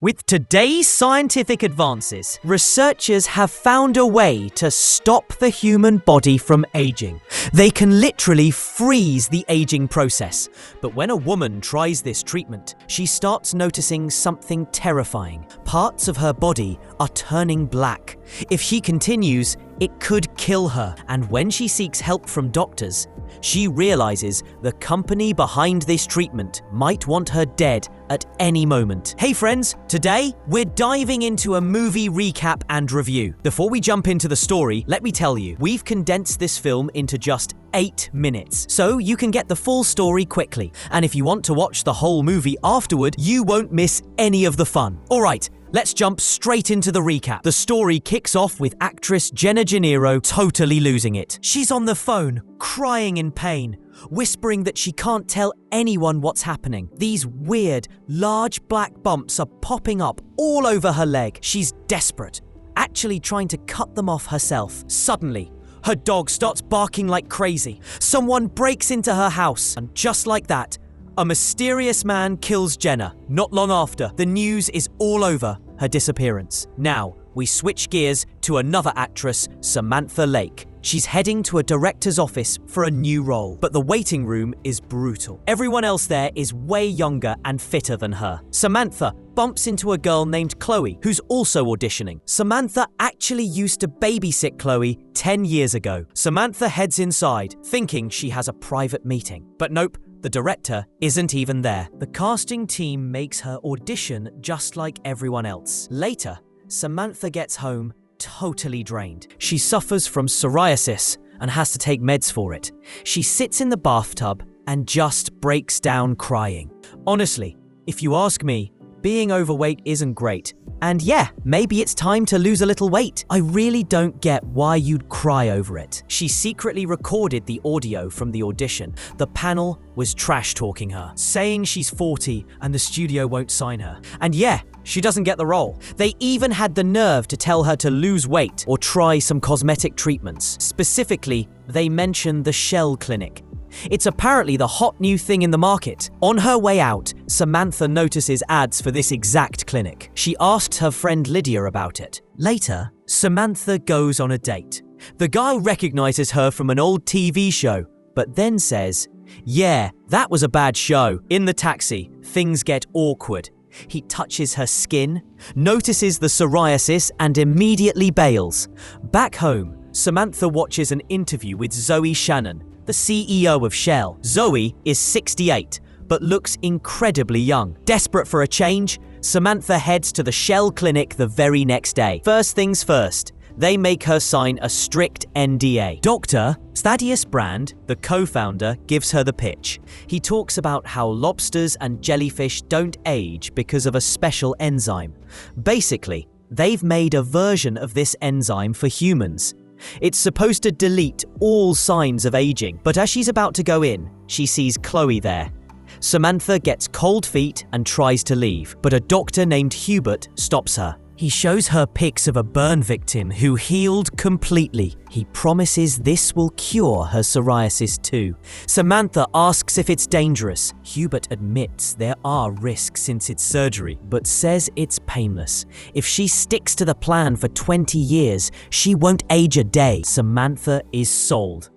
With today's scientific advances, researchers have found a way to stop the human body from aging. They can literally freeze the aging process. But when a woman tries this treatment, she starts noticing something terrifying. Parts of her body are turning black. If she continues, it could kill her. And when she seeks help from doctors, she realizes the company behind this treatment might want her dead at any moment. Hey friends, today we're diving into a movie recap and review. Before we jump into the story, let me tell you, we've condensed this film into just 8 minutes, so you can get the full story quickly. And if you want to watch the whole movie afterward, you won't miss any of the fun. Alright, let's jump straight into the recap. The story kicks off with actress Jenna Gennaro totally losing it. She's on the phone, crying in pain, whispering that she can't tell anyone what's happening. These weird, large black bumps are popping up all over her leg. She's desperate, actually trying to cut them off herself. Suddenly, her dog starts barking like crazy. Someone breaks into her house, and just like that, a mysterious man kills Jenna. Not long after, the news is all over her disappearance. Now, we switch gears to another actress, Samantha Lake. She's heading to a director's office for a new role, but the waiting room is brutal. Everyone else there is way younger and fitter than her. Samantha bumps into a girl named Chloe, who's also auditioning. Samantha actually used to babysit Chloe 10 years ago. Samantha heads inside, thinking she has a private meeting. But nope, the director isn't even there. The casting team makes her audition just like everyone else. Later, Samantha gets home totally drained. She suffers from psoriasis and has to take meds for it. She sits in the bathtub and just breaks down crying. Honestly, if you ask me, being overweight isn't great. And yeah, maybe it's time to lose a little weight. I really don't get why you'd cry over it. She secretly recorded the audio from the audition. The panel was trash-talking her, saying she's 40 and the studio won't sign her. And yeah, she doesn't get the role. They even had the nerve to tell her to lose weight or try some cosmetic treatments. Specifically, they mentioned the Shell Clinic. It's apparently the hot new thing in the market. On her way out, Samantha notices ads for this exact clinic. She asks her friend Lydia about it. Later, Samantha goes on a date. The guy recognizes her from an old TV show, but then says, "Yeah, that was a bad show." In the taxi, things get awkward. He touches her skin, notices the psoriasis, and immediately bails. Back home, Samantha watches an interview with Zoe Shannon, the CEO of Shell. Zoe is 68, but looks incredibly young. Desperate for a change, Samantha heads to the Shell Clinic the very next day. First things first, they make her sign a strict NDA. Dr. Thaddeus Brand, the co-founder, gives her the pitch. He talks about how lobsters and jellyfish don't age because of a special enzyme. Basically, they've made a version of this enzyme for humans. It's supposed to delete all signs of aging, but as she's about to go in, she sees Chloe there. Samantha gets cold feet and tries to leave, but a doctor named Hubert stops her. He shows her pics of a burn victim who healed completely. He promises this will cure her psoriasis too. Samantha asks if it's dangerous. Hubert admits there are risks since it's surgery, but says it's painless. If she sticks to the plan for 20 years, she won't age a day. Samantha is sold.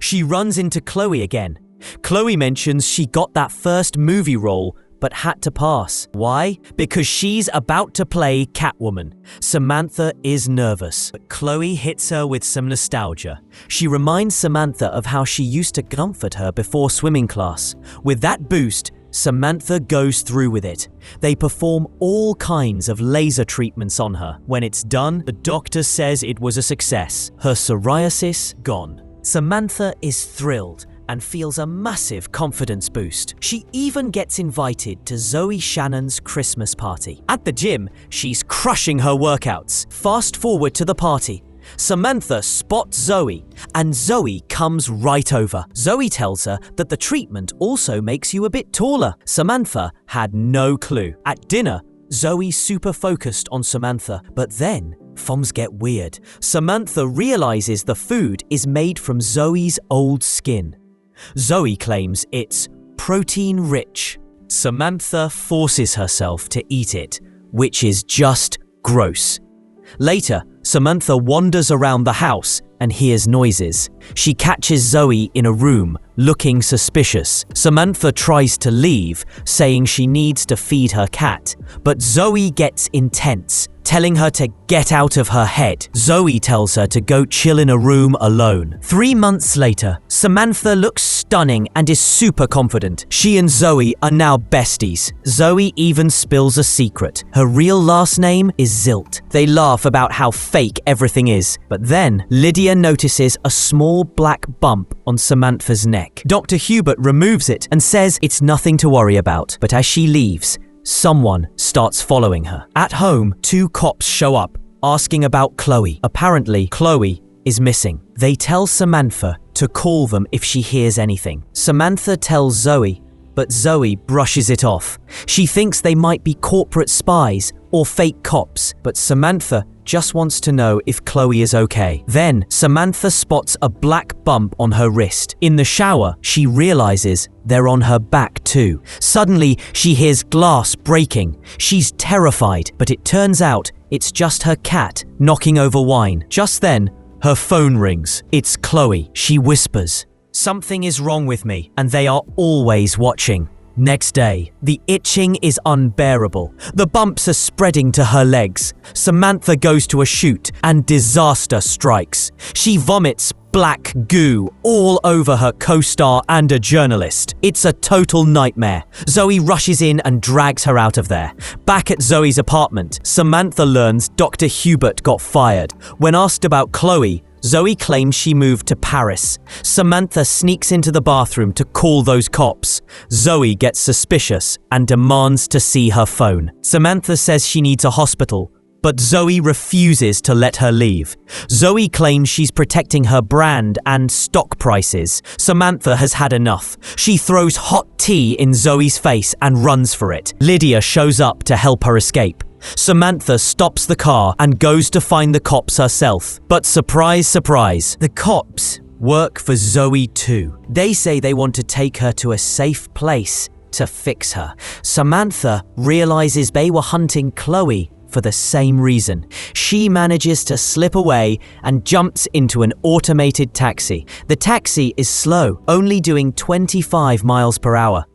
She runs into Chloe again. Chloe mentions she got that first movie role, but had to pass. Why? Because she's about to play Catwoman. Samantha is nervous, but Chloe hits her with some nostalgia. She reminds Samantha of how she used to comfort her before swimming class. With that boost, Samantha goes through with it. They perform all kinds of laser treatments on her. When it's done, the doctor says it was a success. Her psoriasis gone. Samantha is thrilled and feels a massive confidence boost. She even gets invited to Zoe Shannon's Christmas party. At the gym, she's crushing her workouts. Fast forward to the party. Samantha spots Zoe, and Zoe comes right over. Zoe tells her that the treatment also makes you a bit taller. Samantha had no clue. At dinner, Zoe's super focused on Samantha, but then things get weird. Samantha realizes the food is made from Zoe's old skin. Zoe claims it's protein-rich. Samantha forces herself to eat it, which is just gross. Later, Samantha wanders around the house and hears noises. She catches Zoe in a room, looking suspicious. Samantha tries to leave, saying she needs to feed her cat, but Zoe gets intense, telling her to get out of her head. Zoe tells her to go chill in a room alone. 3 months later, Samantha looks stunning and is super confident. She and Zoe are now besties. Zoe even spills a secret. Her real last name is Zilt. They laugh about how fake everything is, but then Lydia notices a small black bump on Samantha's neck. Dr. Hubert removes it and says it's nothing to worry about, but as she leaves, someone starts following her. At home, 2 cops show up, asking about Chloe. Apparently, Chloe is missing. They tell Samantha to call them if she hears anything. Samantha tells Zoe, but Zoe brushes it off. She thinks they might be corporate spies or fake cops, but Samantha just wants to know if Chloe is okay. Then, Samantha spots a black bump on her wrist. In the shower, she realizes they're on her back too. Suddenly, she hears glass breaking. She's terrified, but it turns out it's just her cat knocking over wine. Just then, her phone rings. It's Chloe. She whispers, "Something is wrong with me," and they are always watching. Next day, the itching is unbearable. The bumps are spreading to her legs. Samantha goes to a shoot and disaster strikes. She vomits black goo all over her co-star and a journalist. It's a total nightmare. Zoe rushes in and drags her out of there. Back at Zoe's apartment, Samantha learns Dr. Hubert got fired. When asked about Chloe, Zoe claims she moved to Paris. Samantha sneaks into the bathroom to call those cops. Zoe gets suspicious and demands to see her phone. Samantha says she needs a hospital, but Zoe refuses to let her leave. Zoe claims she's protecting her brand and stock prices. Samantha has had enough. She throws hot tea in Zoe's face and runs for it. Lydia shows up to help her escape. Samantha stops the car and goes to find the cops herself. But surprise, surprise, the cops work for Zoe too. They say they want to take her to a safe place to fix her. Samantha realizes they were hunting Chloe for the same reason. She manages to slip away and jumps into an automated taxi. The taxi is slow, only doing 25 miles per hour.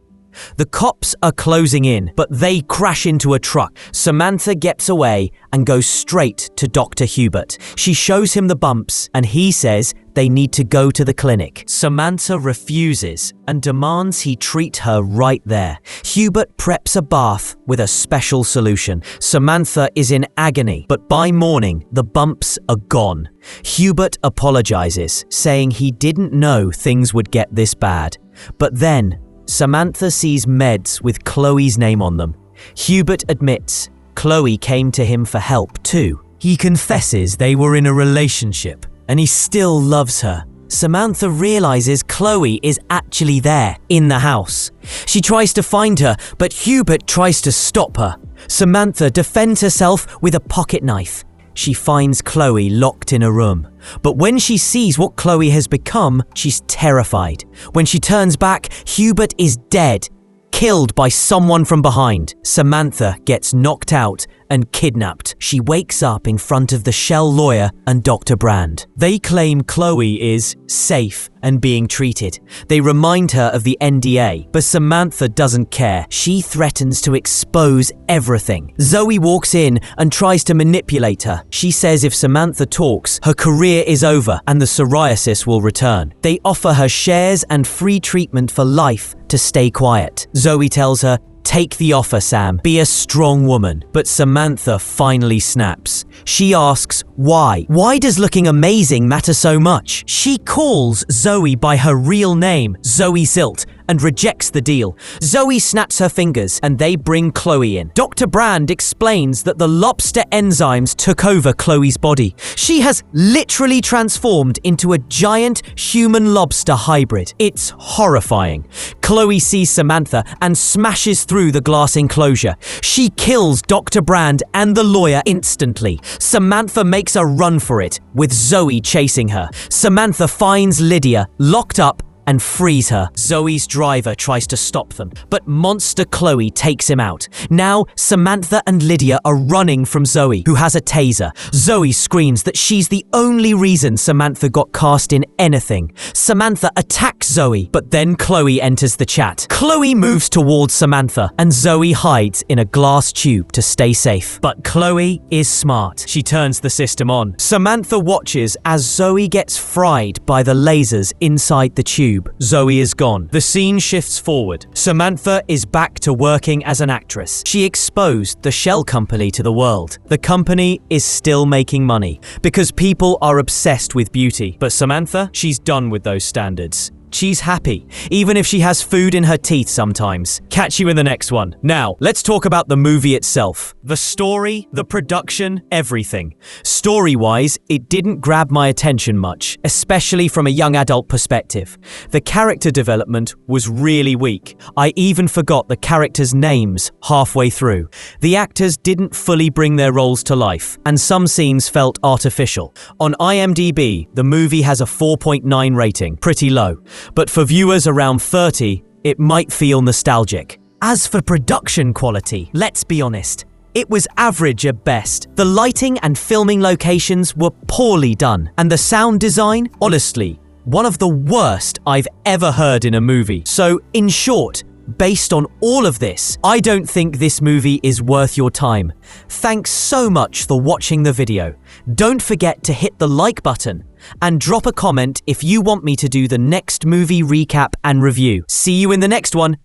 The cops are closing in, but they crash into a truck. Samantha gets away and goes straight to Dr. Hubert. She shows him the bumps, and he says they need to go to the clinic. Samantha refuses and demands he treat her right there. Hubert preps a bath with a special solution. Samantha is in agony, but by morning, the bumps are gone. Hubert apologizes, saying he didn't know things would get this bad. But then, Samantha sees meds with Chloe's name on them. Hubert admits Chloe came to him for help too. He confesses they were in a relationship and he still loves her. Samantha realizes Chloe is actually there in the house. She tries to find her, but Hubert tries to stop her. Samantha defends herself with a pocket knife. She finds Chloe locked in a room. But when she sees what Chloe has become, she's terrified. When she turns back, Hubert is dead, killed by someone from behind. Samantha gets knocked out and kidnapped. She wakes up in front of the Shell lawyer and Dr. Brand. They claim Chloe is safe and being treated. They remind her of the NDA, but Samantha doesn't care. She threatens to expose everything. Zoe walks in and tries to manipulate her. She says if Samantha talks, her career is over and the psoriasis will return. They offer her shares and free treatment for life to stay quiet. Zoe tells her, "Take the offer, Sam. Be a strong woman." But Samantha finally snaps. She asks why. Why does looking amazing matter so much? She calls Zoe by her real name, Zoe Zilt, and rejects the deal. Zoe snaps her fingers and they bring Chloe in. Dr. Brand explains that the lobster enzymes took over Chloe's body. She has literally transformed into a giant human lobster hybrid. It's horrifying. Chloe sees Samantha and smashes through the glass enclosure. She kills Dr. Brand and the lawyer instantly. Samantha makes a run for it, with Zoe chasing her. Samantha finds Lydia locked up and frees her. Zoe's driver tries to stop them, but monster Chloe takes him out. Now, Samantha and Lydia are running from Zoe, who has a taser. Zoe screams that she's the only reason Samantha got cast in anything. Samantha attacks Zoe, but then Chloe enters the chat. Chloe moves towards Samantha, and Zoe hides in a glass tube to stay safe. But Chloe is smart. She turns the system on. Samantha watches as Zoe gets fried by the lasers inside the tube. Zoe is gone. The scene shifts forward. Samantha is back to working as an actress. She exposed the shell company to the world. The company is still making money because people are obsessed with beauty. But Samantha, she's done with those standards. She's happy, even if she has food in her teeth sometimes. Catch you in the next one. Now, let's talk about the movie itself. The story, the production, everything. Story-wise, it didn't grab my attention much, especially from a young adult perspective. The character development was really weak. I even forgot the characters' names halfway through. The actors didn't fully bring their roles to life, and some scenes felt artificial. On IMDb, the movie has a 4.9 rating, pretty low. But for viewers around 30, it might feel nostalgic. As for production quality, let's be honest, it was average at best. The lighting and filming locations were poorly done, and the sound design, honestly, one of the worst I've ever heard in a movie. So, in short, based on all of this, I don't think this movie is worth your time. Thanks so much for watching the video. Don't forget to hit the like button and drop a comment if you want me to do the next movie recap and review. See you in the next one.